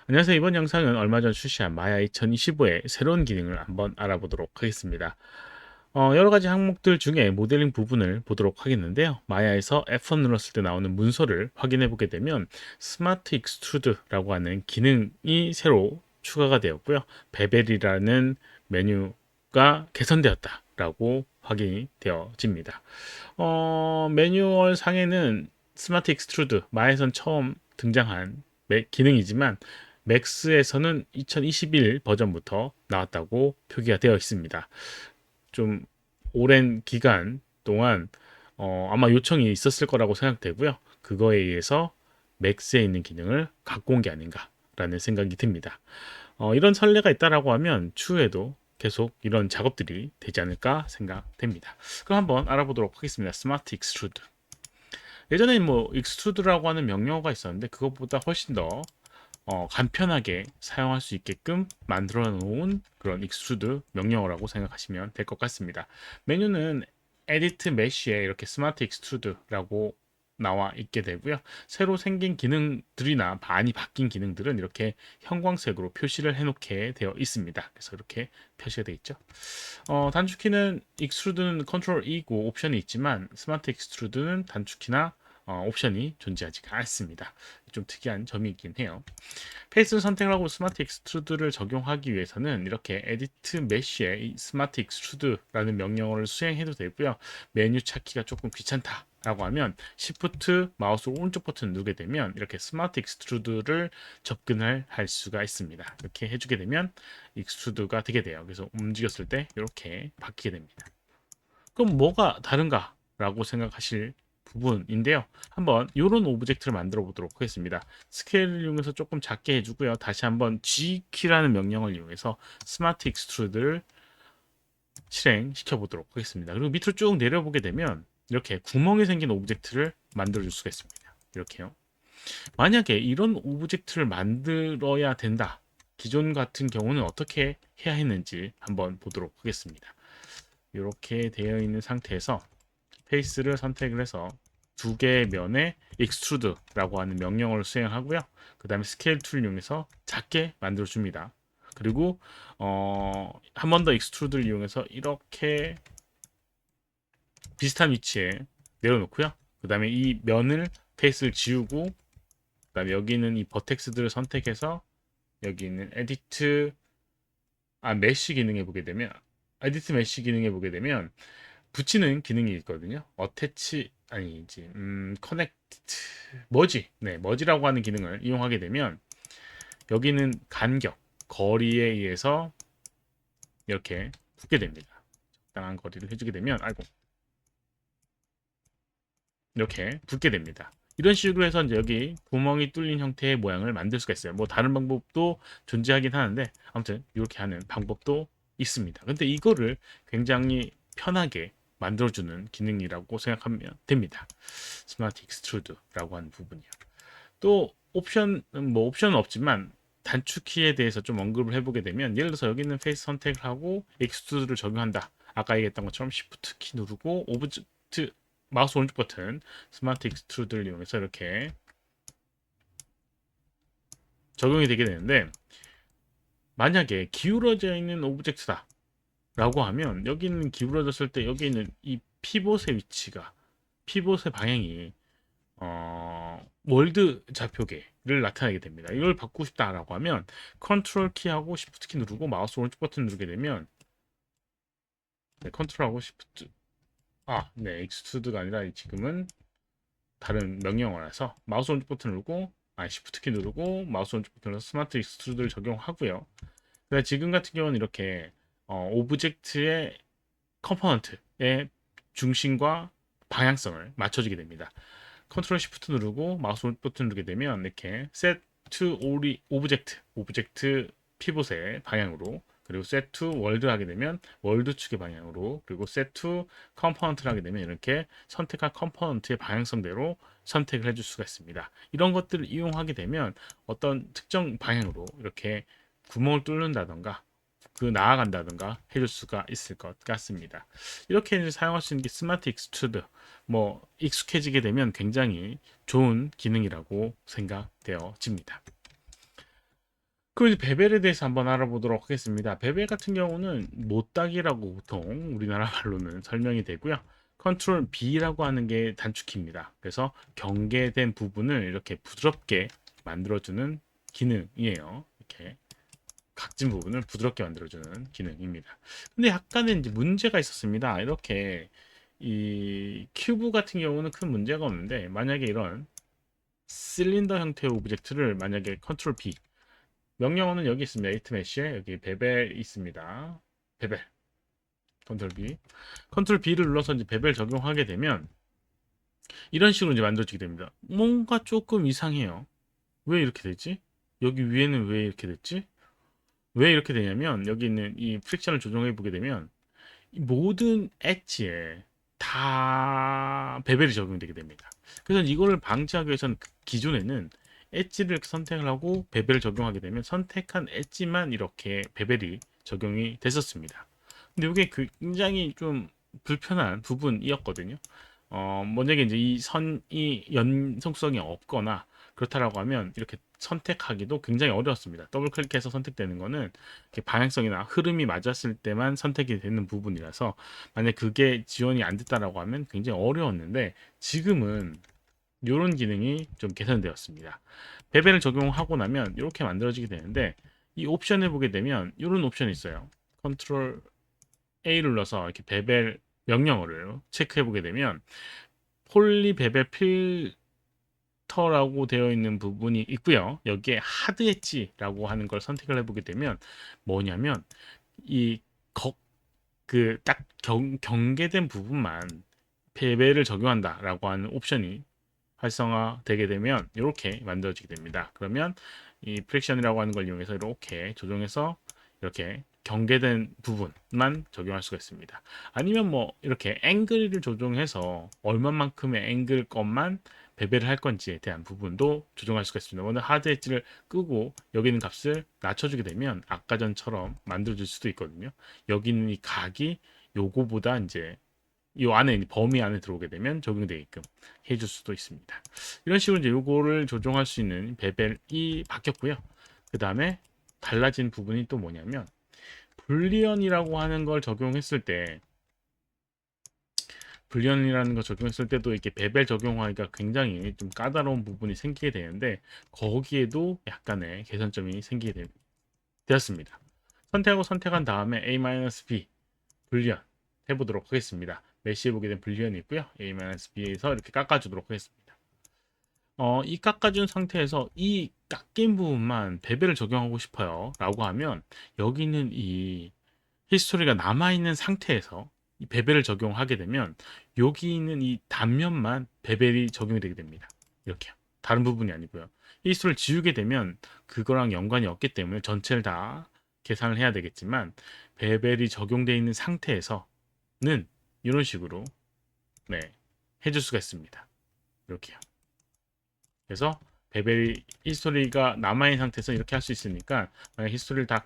안녕하세요. 이번 영상은 얼마 전 출시한 마야 2025의 새로운 기능을 한번 알아보도록 하겠습니다. 여러 가지 항목들 중에 모델링 부분을 보도록 하겠는데요. 마야에서 F1 눌렀을 때 나오는 문서를 확인해 보게 되면 스마트 익스트루드라고 하는 기능이 새로 추가가 되었고요. 베벨이라는 메뉴가 개선되었다라고 확인이 되어집니다. 매뉴얼 상에는 스마트 익스트루드 마야에선 처음 등장한 기능이지만 맥스에서는 2021 버전부터 나왔다고 표기가 되어 있습니다. 좀 오랜 기간 동안 아마 요청이 있었을 거라고 생각되고요. 그거에 의해서 맥스에 있는 기능을 갖고 온 게 아닌가라는 생각이 듭니다. 이런 선례가 있다라고 하면 추후에도 계속 이런 작업들이 되지 않을까 생각됩니다. 그럼 한번 알아보도록 하겠습니다. 스마트 익스트루드. 예전에 뭐 익스트루드라고 하는 명령어가 있었는데 그것보다 훨씬 더 간편하게 사용할 수 있게끔 만들어 놓은 그런 익스트루드 명령어라고 생각하시면 될 것 같습니다. 메뉴는 에디트 메쉬에 이렇게 스마트 익스트루드라고 나와 있게 되고요. 새로 생긴 기능들이나 많이 바뀐 기능들은 이렇게 형광색으로 표시를 해놓게 되어 있습니다. 그래서 이렇게 표시가 되어 있죠. 단축키는 익스트루드는 컨트롤 E고 옵션이 있지만 스마트 익스트루드는 단축키나 옵션이 존재하지 않습니다. 좀 특이한 점이 있긴 해요. 페이스 선택을 하고 스마트 익스트루드를 적용하기 위해서는 이렇게 에디트 메쉬에 이 스마트 익스트루드라는 명령어를 수행해도 되고요. 메뉴 찾기가 조금 귀찮다라고 하면 Shift 마우스 오른쪽 버튼 누르게 되면 이렇게 스마트 익스트루드를 접근을 할 수가 있습니다. 이렇게 해주게 되면 익스트루드가 되게 돼요. 그래서 움직였을 때 이렇게 바뀌게 됩니다. 그럼 뭐가 다른가라고 생각하실 부분인데요. 한번 이런 오브젝트를 만들어 보도록 하겠습니다. 스케일을 이용해서 조금 작게 해주고요. 다시 한번 G키라는 명령을 이용해서 스마트 익스트루드를 실행시켜 보도록 하겠습니다. 그리고 밑으로 쭉 내려보게 되면 이렇게 구멍이 생긴 오브젝트를 만들어 줄 수가 있습니다. 이렇게요. 만약에 이런 오브젝트를 만들어야 된다. 기존 같은 경우는 어떻게 해야 했는지 한번 보도록 하겠습니다. 이렇게 되어 있는 상태에서 페이스를 선택을 해서 두 개의 면에 extrude라고 하는 명령어를 수행하고요. 그 다음에 스케일 툴을 이용해서 작게 만들어 줍니다. 그리고 한 번 더 extrude를 이용해서 이렇게 비슷한 위치에 내려놓고요. 그 다음에 이 면을 페이스를 지우고 그 다음에 여기 있는 이 버텍스들을 선택해서 여기 있는 에디트 메쉬 기능에 보게 되면 에디트 메쉬 기능에 보게 되면 붙이는 기능이 있거든요. 어태치 아니지 커넥트 머지 머지라고 하는 기능을 이용하게 되면 여기는 간격 거리에 의해서 이렇게 붙게 됩니다. 적당한 거리를 해주게 되면 아이고 이렇게 붙게 됩니다. 이런 식으로 해서 이제 여기 구멍이 뚫린 형태의 모양을 만들 수가 있어요. 뭐 다른 방법도 존재하긴 하는데 아무튼 이렇게 하는 방법도 있습니다. 근데 이거를 굉장히 편하게 만들어주는 기능이라고 생각하면 됩니다. 스마트 익스트루드라고 하는 부분이요. 또 옵션은 없지만 단축키에 대해서 좀 언급을 해보게 되면 예를 들어서 여기 있는 페이스 선택을 하고 익스트루드를 적용한다. 아까 얘기했던 것처럼 Shift 키 누르고 오브젝트 마우스 오른쪽 버튼 스마트 익스트루드를 이용해서 이렇게 적용이 되게 되는데 만약에 기울어져 있는 오브젝트다 라고 하면 여기 있는 기울어졌을 때 여기 있는 이 피봇의 위치가 피봇의 방향이 월드 좌표계를 나타내게 됩니다. 이걸 바꾸고 싶다라고 하면 컨트롤 키하고 시프트 키 누르고 마우스 오른쪽 버튼 누르게 되면 컨트롤하고 시프트 네 익스트루드가 아니라 지금은 다른 명령어라서 마우스 오른쪽 버튼 누르고 시프트 키 누르고 마우스 오른쪽 버튼 눌러서 스마트 익스트루드를 적용하고요. 그다음 지금 같은 경우는 이렇게 오브젝트의 컴포넌트의 중심과 방향성을 맞춰주게 됩니다. 컨트롤 시프트 누르고 마우스 오른쪽 버튼 누르게 되면 이렇게 set to 오브젝트 피봇의 방향으로 그리고 set to 월드 하게 되면 월드 축의 방향으로 그리고 set to 컴포넌트를 하게 되면 이렇게 선택한 컴포넌트의 방향성대로 선택을 해줄 수가 있습니다. 이런 것들을 이용하게 되면 어떤 특정 방향으로 이렇게 구멍을 뚫는다던가 나아간다든가 해줄 수가 있을 것 같습니다. 이렇게 이제 사용할 수 있는 게 스마트 익스트루드 뭐 익숙해지게 되면 굉장히 좋은 기능이라고 생각되어집니다. 그럼 이제 베벨에 대해서 한번 알아보도록 하겠습니다. 베벨 같은 경우는 못따기라고 보통 우리나라 말로는 설명이 되고요. 컨트롤 B라고 하는 게 단축키입니다. 그래서 경계된 부분을 이렇게 부드럽게 만들어주는 기능이에요. 이렇게 각진 부분을 부드럽게 만들어주는 기능입니다. 근데 약간의 이제 문제가 있었습니다. 이렇게 이 큐브 같은 경우는 큰 문제가 없는데 만약에 이런 실린더 형태의 오브젝트를 만약에 컨트롤 B 명령어는 여기 있습니다. 에이트 메쉬에 여기 베벨 있습니다. 베벨 컨트롤 B 컨트롤 B를 눌러서 이제 베벨 적용하게 되면 이런 식으로 이제 만들어지게 됩니다. 뭔가 조금 이상해요. 왜 이렇게 되지? 여기 위에는 왜 이렇게 됐지? 왜 이렇게 되냐면 여기 있는 이 프릭션을 조정해 보게 되면 이 모든 엣지에 다 베벨이 적용되게 됩니다. 그래서 이거를 방지하기 위해서는 기존에는 엣지를 선택을 하고 베벨을 적용하게 되면 선택한 엣지만 이렇게 베벨이 적용이 됐었습니다. 근데 이게 굉장히 좀 불편한 부분이었거든요. 만약에 이제 이 선이 연속성이 없거나 그렇다라고 하면 이렇게 선택하기도 굉장히 어려웠습니다. 더블 클릭해서 선택되는 거는 방향성이나 흐름이 맞았을 때만 선택이 되는 부분이라서 만약 그게 지원이 안 됐다라고 하면 굉장히 어려웠는데 지금은 이런 기능이 좀 개선되었습니다. 베벨을 적용하고 나면 이렇게 만들어지게 되는데 이 옵션을 보게 되면 이런 옵션이 있어요. 컨트롤 A를 눌러서 이렇게 베벨 명령어를 체크해 보게 되면 폴리 베벨 필터라고 되어 있는 부분이 있고요. 여기에 하드 엣지라고 하는 걸 선택을 해보게 되면 뭐냐면 이 그 딱 경계된 부분만 베벨을 적용한다라고 하는 옵션이 활성화되게 되면 이렇게 만들어지게 됩니다. 그러면 이 프릭션이라고 하는 걸 이용해서 이렇게 조정해서 이렇게 경계된 부분만 적용할 수가 있습니다. 아니면 뭐 이렇게 앵글을 조정해서 얼마만큼의 앵글 것만 배배를 할 건지에 대한 부분도 조정할 수가 있습니다. 오늘 하드 엣지를 끄고 여기 있는 값을 낮춰주게 되면 아까 전처럼 만들어줄 수도 있거든요. 여기 있는 이 각이 요거보다 이제 이 안에 범위 안에 들어오게 되면 적용되게끔 해줄 수도 있습니다. 이런 식으로 이제 요거를 조정할 수 있는 베벨이 바뀌었고요. 그 다음에 달라진 부분이 또 뭐냐면 불리언이라고 하는 걸 적용했을 때 불리언이라는 걸 적용했을 때도 이렇게 베벨 적용하기가 굉장히 좀 까다로운 부분이 생기게 되는데 거기에도 약간의 개선점이 생기게 되었습니다. 선택하고 선택한 다음에 A-B 불리언 해보도록 하겠습니다. 메시에 보게 된 불리언이 있고요. A-B에서 이렇게 깎아주도록 하겠습니다. 이 깎아준 상태에서 이 깎인 부분만 베벨을 적용하고 싶어요. 라고 하면 여기는 이 히스토리가 남아있는 상태에서 이 베벨을 적용하게 되면 여기 있는 이 단면만 베벨이 적용이 되게 됩니다. 이렇게요. 다른 부분이 아니고요. 히스토리를 지우게 되면 그거랑 연관이 없기 때문에 전체를 다 계산을 해야 되겠지만 베벨이 적용되어 있는 상태에서는 이런 식으로 네, 해줄 수가 있습니다. 이렇게요. 그래서 베벨 히스토리가 남아있는 상태에서 이렇게 할 수 있으니까 만약 히스토리를 다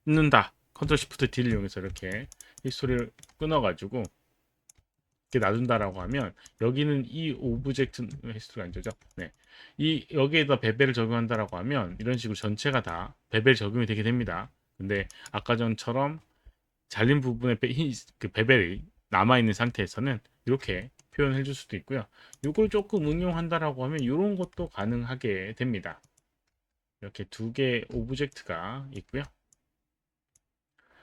끊는다 컨트롤 시프트 D를 이용해서 이렇게 히스토리를 끊어가지고 이렇게 놔둔다라고 하면 여기는 이 오브젝트 히스토리가 아니죠? 네, 이 여기에다 베벨을 적용한다라고 하면 이런 식으로 전체가 다 베벨 적용이 되게 됩니다. 근데 아까 전처럼 잘린 부분에 그 베벨이 남아있는 상태에서는 이렇게 표현해 줄 수도 있고요. 이걸 조금 응용한다라고 하면 이런 것도 가능하게 됩니다. 이렇게 두 개의 오브젝트가 있고요.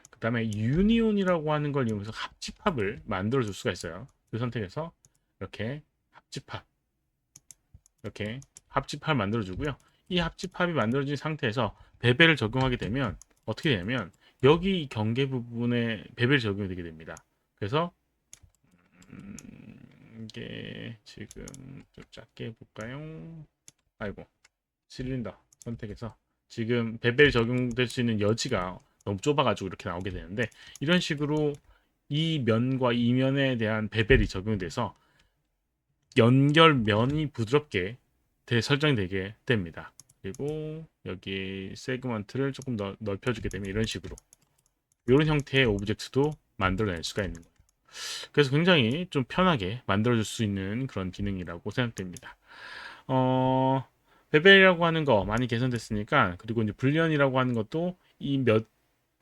그 다음에 유니온이라고 하는 걸 이용해서 합집합을 만들어 줄 수가 있어요. 그 선택해서 이렇게 합집합 이렇게 합집합을 만들어 주고요. 이 합집합이 만들어진 상태에서 베벨을 적용하게 되면 어떻게 되냐면 여기 경계 부분에 베벨이 적용이 되게 됩니다. 그래서 이게 지금 좀 작게 해볼까요? 아이고 실린더 선택해서 지금 베벨 적용될 수 있는 여지가 너무 좁아가지고 이렇게 나오게 되는데 이런 식으로 이 면과 이 면에 대한 베벨이 적용돼서 연결면이 부드럽게 설정되게 됩니다. 그리고 여기 세그먼트를 조금 넓혀주게 되면 이런 식으로 이런 형태의 오브젝트도 만들어낼 수가 있는 거예요. 그래서 굉장히 좀 편하게 만들어줄 수 있는 그런 기능이라고 생각됩니다. 어, 베벨이라고 하는 거 많이 개선됐으니까, 그리고 이제 불리언이라고 하는 것도 이 몇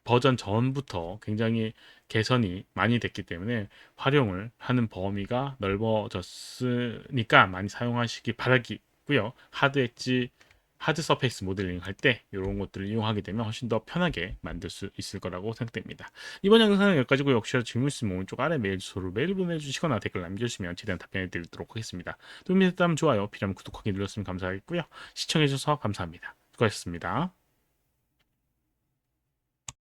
버전 전부터 굉장히 개선이 많이 됐기 때문에 활용을 하는 범위가 넓어졌으니까 많이 사용하시기 바라기고요. 하드 엣지, 하드 서페이스 모델링 할 때 이런 것들을 이용하게 되면 훨씬 더 편하게 만들 수 있을 거라고 생각됩니다. 이번 영상은 여기까지고, 혹시라도 질문 있으면 오른쪽 아래 메일 주소로 메일 보내주시거나 댓글 남겨주시면 최대한 답변해 드리도록 하겠습니다. 도움이 됐다면 좋아요, 필요하면 구독하기 눌렀으면 감사하겠고요. 시청해주셔서 감사합니다. 수고하셨습니다.